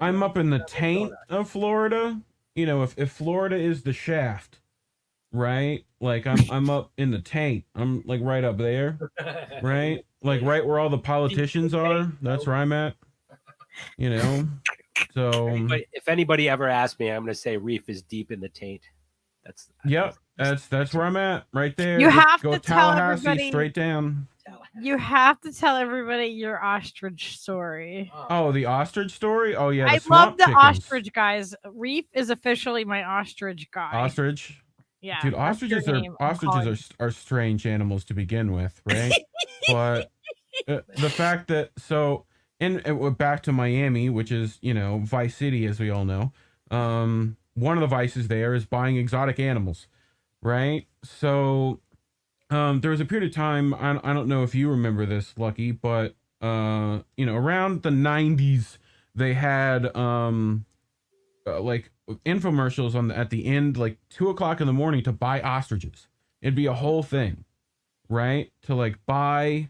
I'm up in the taint of Florida. You know, if Florida is the shaft, right? Like I'm up in the taint. I'm like right up there, right? Like right where all the politicians are. That's where I'm at. You know. So If anybody ever asks me, I'm going to say Reef is deep in the taint. Yep, that's where I'm at, right there. You Just have go to tell Tallahassee everybody. straight down. You have to tell everybody your ostrich story. Oh, the ostrich story? Oh yeah, the I swamp love the chickens. ostrich guys. Reef is officially my ostrich guy. Ostrich? Yeah. Dude, ostriches are strange animals to begin with, right? But the fact that back to Miami, which is, you know, Vice City as we all know. One of the vices there is buying exotic animals, right? So there was a period of time, I don't know if you remember this, Lucky, but you know, around the 90s they had like infomercials at the end, like 2:00 in the morning, to buy ostriches. It'd be a whole thing, right? To like buy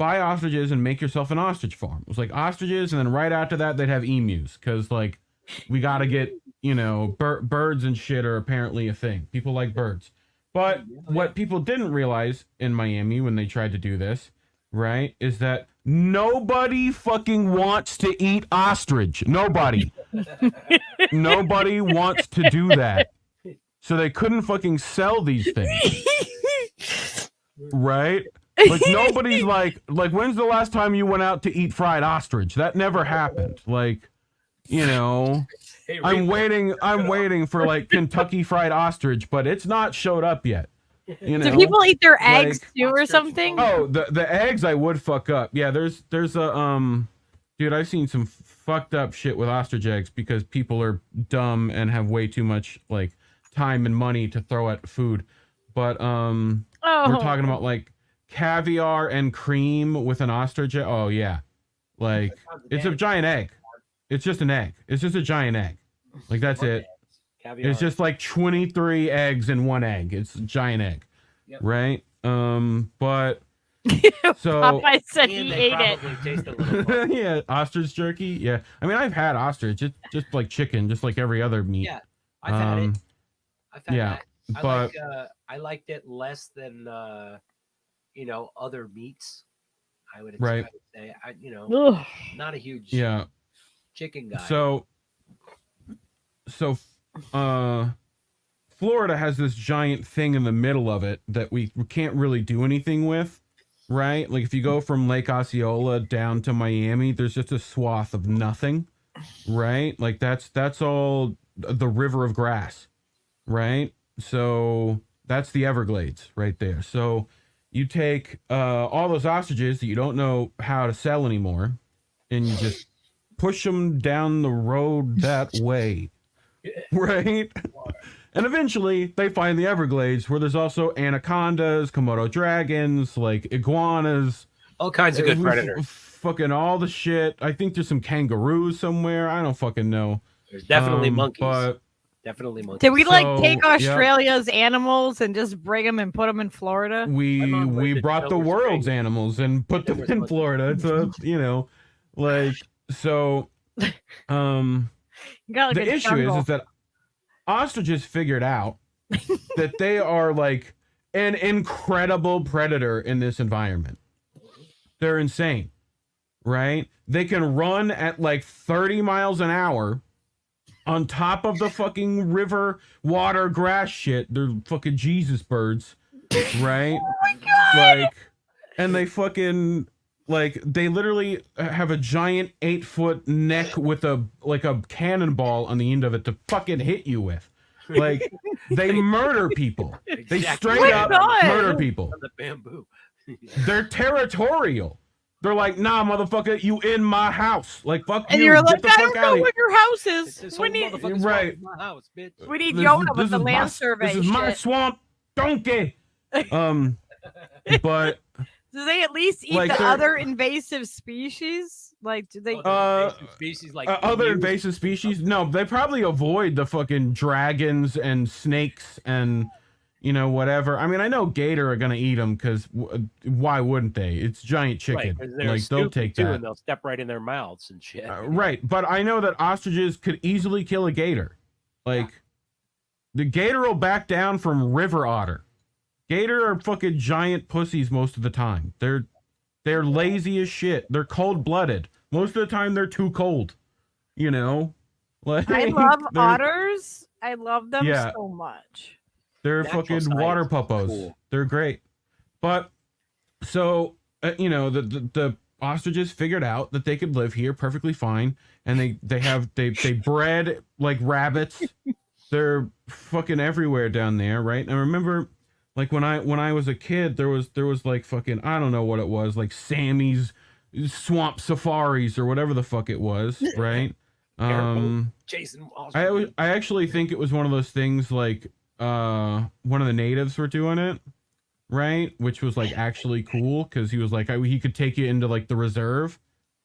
ostriches and make yourself an ostrich farm. It was like ostriches, and then right after that they'd have emus, because like we got to get, you know, birds and shit are apparently a thing. People like birds. But what people didn't realize in Miami when they tried to do this, right, is that nobody fucking wants to eat ostrich. Nobody. Nobody wants to do that. So they couldn't fucking sell these things. Right? Like nobody's like when's the last time you went out to eat fried ostrich? That never happened. Like, you know, I'm waiting for like Kentucky Fried Ostrich, but it's not showed up yet. You know, do people eat their eggs too or something? Oh, the eggs I would fuck up. Yeah, there's a dude, I've seen some fucked up shit with ostrich eggs because people are dumb and have way too much like time and money to throw at food. But we're talking about like caviar and cream with an ostrich. Oh yeah, like it's a giant egg. It's just an egg. It's just a giant egg. Like that's it. Caviar. It's just like 23 eggs in one egg. It's a giant egg, right? But so Popeye said he ate it. Yeah, ostrich jerky. Yeah, I mean I've had ostrich. It's just like chicken, just like every other meat. Yeah, I've had it. I've had yeah, that. but I liked it less than you know, other meats. I would say you know, not a huge chicken guy. So Florida has this giant thing in the middle of it that we can't really do anything with, right? Like if you go from Lake Osceola down to Miami, there's just a swath of nothing, right? Like that's all the river of grass, right? So that's the Everglades right there. So you take all those ostriches that you don't know how to sell anymore, and you just push them down the road that way, right? And eventually they find the Everglades, where there's also anacondas, Komodo dragons, like iguanas, all kinds of good predators. Fucking all the shit. I think there's some kangaroos somewhere. I don't fucking know. There's definitely monkeys. But definitely monkeys. Did we like take Australia's animals and just bring them and put them in Florida? We brought the world's animals and put them in Florida. It's a, you know, like, so the issue is that ostriches figured out that they are like an incredible predator in this environment. They're insane, right? They can run at like 30 miles an hour on top of the fucking river, water, grass shit. They're fucking Jesus birds, right? Oh my God! Like, and they fucking, like, they literally have a giant 8-foot neck with a cannonball on the end of it to fucking hit you with. Like, they murder people. They straight up murder people. The bamboo. They're territorial. They're like, nah, motherfucker, you in my house. Like, fuck you. And you're like, get the I fuck don't know where your house is. We need right. My house, bitch. We need Jonah with the land survey. This is my swamp, donkey. But do they at least eat like the other invasive species? Like, do they? Species like other invasive species? No, they probably avoid the fucking dragons and snakes and, you know, whatever. I mean, I know gator are gonna eat them because why wouldn't they? It's giant chicken. Right, like they'll take too, that. and they'll step right in their mouths and shit. Right, but I know that ostriches could easily kill a gator. Like the gator will back down from river otter. Gator are fucking giant pussies most of the time. They're lazy as shit. They're cold-blooded. Most of the time they're too cold. You know? Like, I love otters. I love them so much. They're fucking water puppos. Cool. They're great. But so you know, the ostriches figured out that they could live here perfectly fine, and they bred like rabbits. They're fucking everywhere down there, right? I remember like when I was a kid, there was like fucking, I don't know what it was, like Sammy's swamp safaris or whatever the fuck it was, right? Jason, I actually think it was one of those things like one of the natives were doing it, right? Which was like actually cool because he was like he could take you into like the reserve,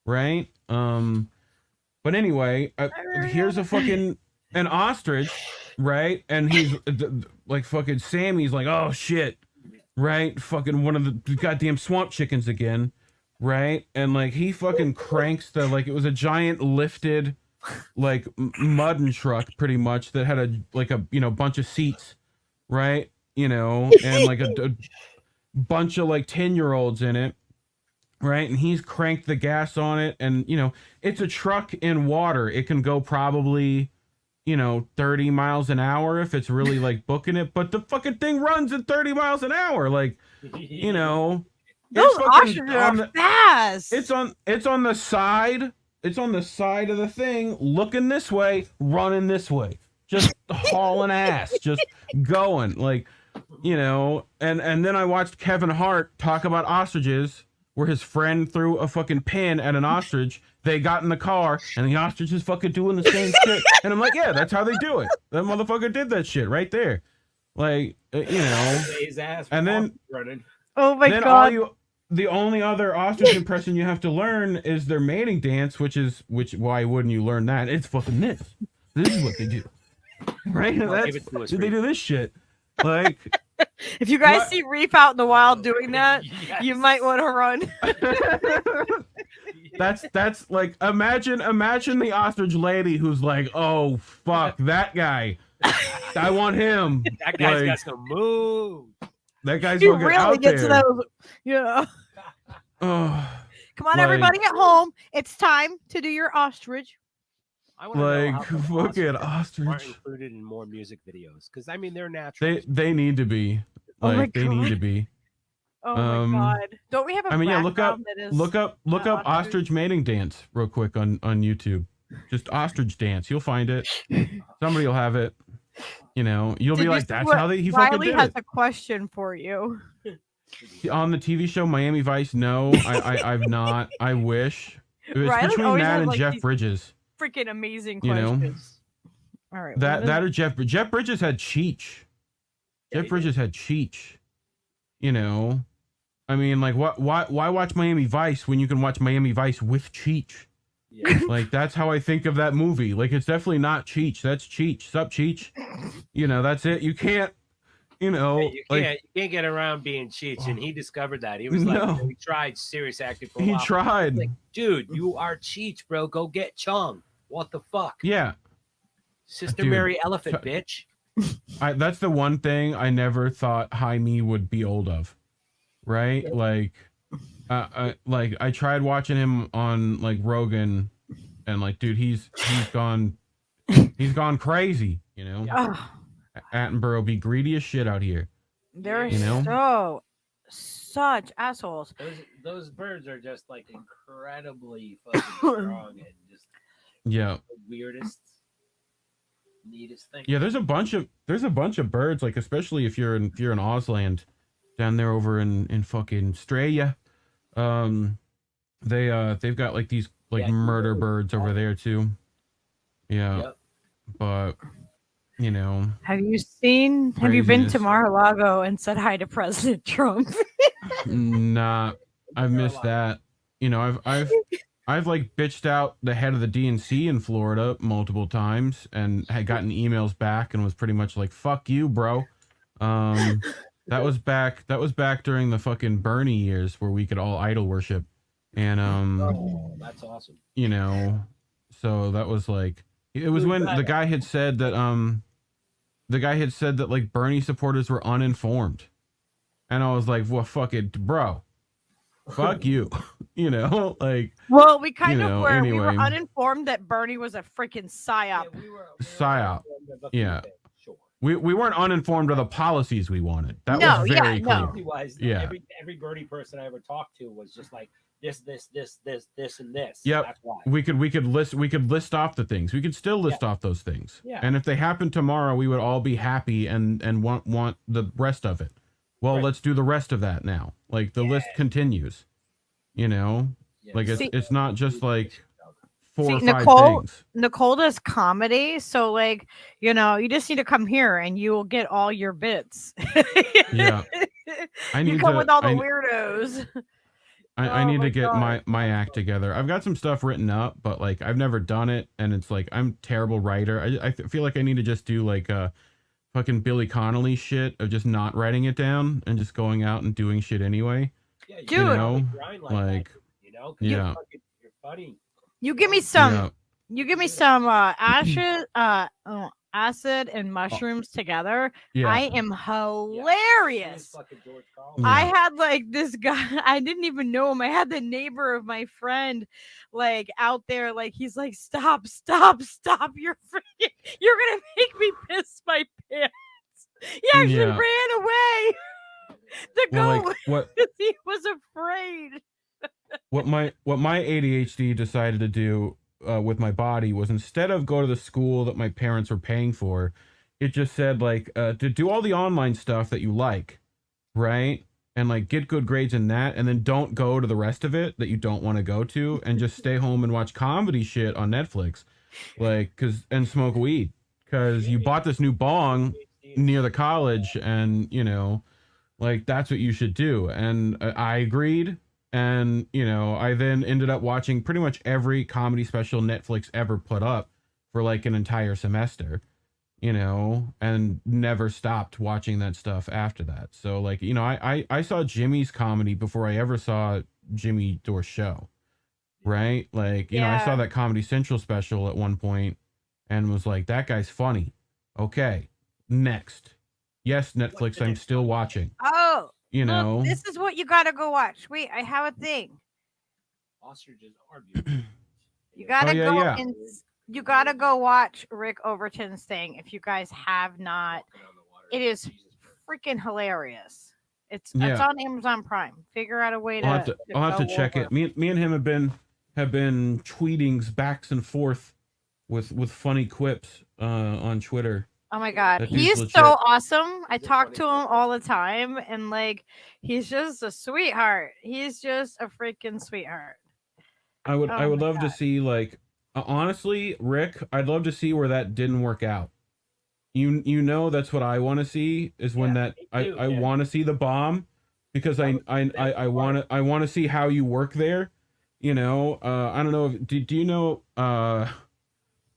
right? But anyway, here's a fucking an ostrich, right? And he's like fucking Sammy's like, oh shit, right? Fucking one of the goddamn swamp chickens again, right? And like he fucking cranks the, like it was a giant lifted like mudden truck pretty much that had a you know bunch of seats, right? You know, and like a bunch of like 10-year-olds in it, right? And he's cranked the gas on it, and you know it's a truck in water. It can go probably, you know, 30 miles an hour if it's really like booking it, but the fucking thing runs at 30 miles an hour, like, you know, those ostriches are fast. It's on the side. It's on the side of the thing, looking this way, running this way, just hauling ass, just going, like, you know. And then I watched Kevin Hart talk about ostriches, where his friend threw a fucking pin at an ostrich. They got in the car, and the ostrich is fucking doing the same shit. And I'm like, yeah, that's how they do it. That motherfucker did that shit right there, like, you know. And then, oh my god. The only other ostrich impression you have to learn is their mating dance, which why wouldn't you learn that? It's fucking this. This is what they do, right? They do this shit. Like, if you guys see Reef out in the wild doing that, you might want to run. That's like, imagine the ostrich lady who's like, oh fuck that guy, I want him. That guy's got some moves. That guy's fucking really out gets there. Those, yeah. Oh, come on, like, everybody at home. It's time to do your ostrich. I want to like fucking ostrich are included in more music videos, because I mean they're natural. They need to be. Like, they need to be. Oh my god! Don't we have a? I mean, yeah. Look up ostrich mating dance real quick on YouTube. Just ostrich dance. You'll find it. Somebody will have it. You know, you'll be like, that's how he fucking did it. Riley has a question for you. On the TV show Miami Vice, no, I've not. I wish. It was Riley between that and like Jeff Bridges. Freaking amazing questions. You know? All right. That or Jeff Bridges had Cheech. Jeff Bridges had Cheech. You know, I mean, like, why watch Miami Vice when you can watch Miami Vice with Cheech? Yeah. Like, that's how I think of that movie. Like, it's definitely not Cheech. That's Cheech. Sup, Cheech? You know, that's it. You can't, you know. You can't get around being Cheech, and he discovered that. He was like, he tried serious acting for a while. He tried. Like, dude, you are Cheech, bro. Go get Chung. What the fuck? Yeah. Sister Mary Elephant, bitch. That's the one thing I never thought Jaime would be old of. Right? Like, I tried watching him on like Rogan, and like, dude, he's gone crazy, you know. Attenborough be greedy as shit out here. They're, you know, such assholes. Those birds are just like incredibly fucking strong and just the weirdest, neatest thing. Yeah, there's a bunch of birds, like, especially if you're in Ausland, down there over in fucking Australia. They've got like these like murder birds over there too. Yeah. Yep. But you know, have you been to Mar-a-Lago and said hi to President Trump? Nah, I've missed that. You know, I've like bitched out the head of the DNC in Florida multiple times and had gotten emails back and was pretty much like, fuck you, bro. That was back during the fucking Bernie years where we could all idol worship. And that's awesome. You know, so that was like, it was when the guy had said that like Bernie supporters were uninformed. And I was like, well, fuck it, bro. Fuck you. You know, like. Well, we kind of were. Anyway. We were uninformed that Bernie was a freaking psyop. Yeah, we were psyop. Yeah. Sure. We weren't uninformed of the policies we wanted. That was very clear. No. Yeah. Every Bernie person I ever talked to was just like this, and this. Yep. That's why. We could list off the things. We could still list off those things. Yeah. And if they happened tomorrow, we would all be happy and want the rest of it. Well, let's do the rest of that now. Like the list continues. You know? Yeah. Like it's not just like 4 or 5 things. Nicole does comedy, so like, you know, you just need to come here and you will get all your bits. Yeah. You come with all the weirdos. I need to get my act together. I've got some stuff written up, but like I've never done it, and it's like I'm a terrible writer. I feel like I need to just do like a fucking Billy Connolly shit of just not writing it down and just going out and doing shit anyway. Yeah, dude, you know, like you know, yeah. You're funny. You give me some. Yeah. You give me some acid and mushrooms together. Yeah. I am hilarious. Yeah. I had like this guy. I didn't even know him. I had the neighbor of my friend, like out there. Like he's like, stop! You're freaking. You're gonna make me piss my pants. He actually ran away to go because he was afraid. What my ADHD decided to do with my body was, instead of go to the school that my parents were paying for, it just said like to do all the online stuff that you like, right? And like get good grades in that, and then don't go to the rest of it that you don't want to go to, and just stay home and watch comedy shit on Netflix, like and smoke weed, because you bought this new bong near the college, and you know, like that's what you should do. And I agreed. And, you know, I then ended up watching pretty much every comedy special Netflix ever put up for like an entire semester, you know, and never stopped watching that stuff after that. So like, you know, I saw Jimmy's comedy before I ever saw Jimmy Dore's show, right? Like, you know, I saw that Comedy Central special at one point and was like, that guy's funny. Okay, next. Yes, Netflix, I'm still watching. Oh. You know, look, this is what you gotta go watch. Wait, I have a thing. Ostriches are beautiful. You gotta and you gotta go watch Rick Overton's thing. If you guys have not, it is freaking hilarious. It's on Amazon Prime. Figure out a way to. I'll have to check it. Me and him have been tweeting backs and forth with funny quips on Twitter. Oh my god, he's so awesome. I talk to him all the time, and like he's just a sweetheart. He's just a freaking sweetheart. I would love to see, like, honestly, Rick, I'd love to see where that didn't work out. You know, that's what I want to see, is when I want to see the bomb, because I want to see how you work there. You know, I don't know if do you know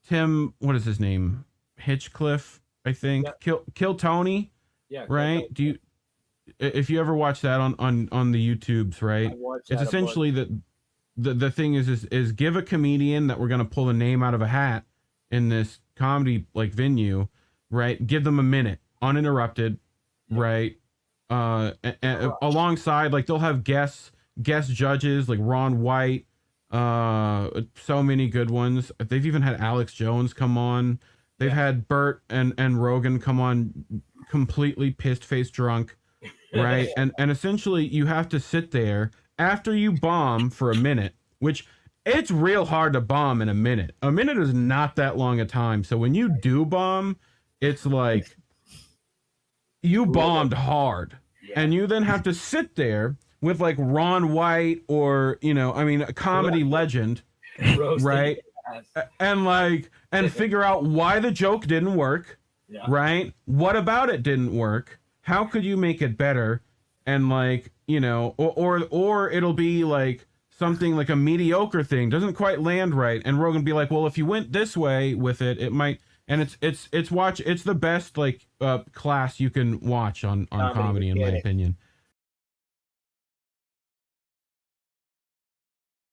Tim, what is his name? Hitchcliff, I think. Kill Tony. Yeah. Right? Do you, if you ever watch that on the YouTubes, right? It's essentially the thing is give a comedian that we're gonna pull a name out of a hat in this comedy like venue, right? Give them a minute uninterrupted, right? And alongside, like, they'll have guest judges like Ron White, so many good ones. They've even had Alex Jones come on. They've had Bert and Rogan come on completely pissed-faced drunk, right? and essentially you have to sit there after you bomb for a minute, which it's real hard to bomb in a minute. A minute is not that long a time. So when you do bomb, it's like you bombed hard. And you then have to sit there with like Ron White or, you know, I mean, a comedy legend, right? And figure out why the joke didn't work, right? What about it didn't work? How could you make it better? And like, you know, or it'll be like something like a mediocre thing, doesn't quite land right. And Rogan be like, well, if you went this way with it, it might And it's the best like class you can watch on comedy in my opinion.